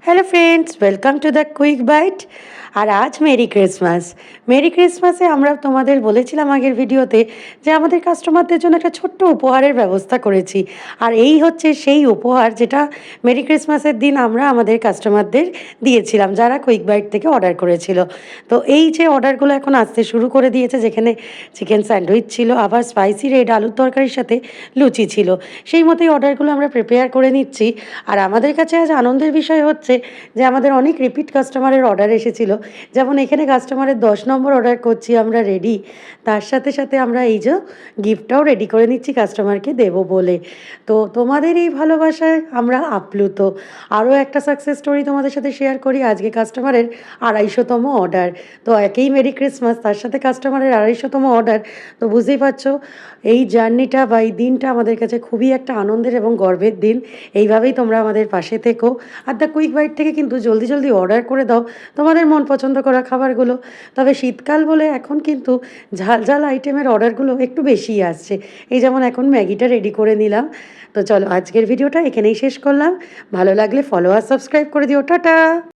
Hello friends, welcome to the quick bite. আর আজ merry Christmas. Mary ক্রিসমাসে আমরা তোমাদের বলেছিলাম আগের ভিডিওতে যে আমাদের কাস্টমারদের জন্য একটা ছোট্ট উপহারের ব্যবস্থা করেছি। আর এই হচ্ছে সেই উপহার যেটা মেরি ক্রিসমাসের দিন আমরা আমাদের কাস্টমারদের দিয়েছিলাম, যারা কুইক বাইট থেকে অর্ডার করেছিল। তো এই যে অর্ডারগুলো এখন আসতে শুরু করে দিয়েছে, যেখানে চিকেন স্যান্ডউইচ ছিল, আবার স্পাইসি রেড আলুর তরকারির সাথে লুচি ছিল, সেই মতোই অর্ডারগুলো আমরা প্রিপেয়ার করে নিচ্ছি। আর আমাদের কাছে আজ আনন্দের বিষয় হচ্ছে যে আমাদের অনেক রিপিট কাস্টমারের অর্ডার এসেছিল। যেমন এখানে কাস্টমারের 10 নম্বর অর্ডার করছি আমরা রেডি, তার সাথে সাথে আমরা এই যে গিফটটাও রেডি করে নিচ্ছি কাস্টমারকে দেবো বলে। তো তোমাদের এই ভালোবাসায় আমরা আপ্লুত। আরও একটা সাকসেস স্টোরি তোমাদের সাথে শেয়ার করি। আজকে কাস্টমারের 250তম অর্ডার। তো একেই মেরি ক্রিসমাস, তার সাথে কাস্টমারের 250তম অর্ডার। তো বুঝতেই পারছো এই জার্নিটা বা এই দিনটা আমাদের কাছে খুবই একটা আনন্দের এবং গর্বের দিন। এইভাবেই তোমরা আমাদের পাশে থেকো। আর দ্য কুইক বাইট থেকে কিন্তু জলদি জলদি অর্ডার করে দাও তোমাদের মন পছন্দ করা খাবারগুলো। তবে শীতকাল বলে এখন কিন্তু ঝাল ঝাল আইটেমের অর্ডারগুলো একটু বেশিই আসছে। এই যেমন এখন ম্যাগিটা রেডি করে নিলাম। তো চলো আজকের ভিডিওটা এখানেই শেষ করলাম। ভালো লাগলে ফলো আর সাবস্ক্রাইব করে দিও। টাটা।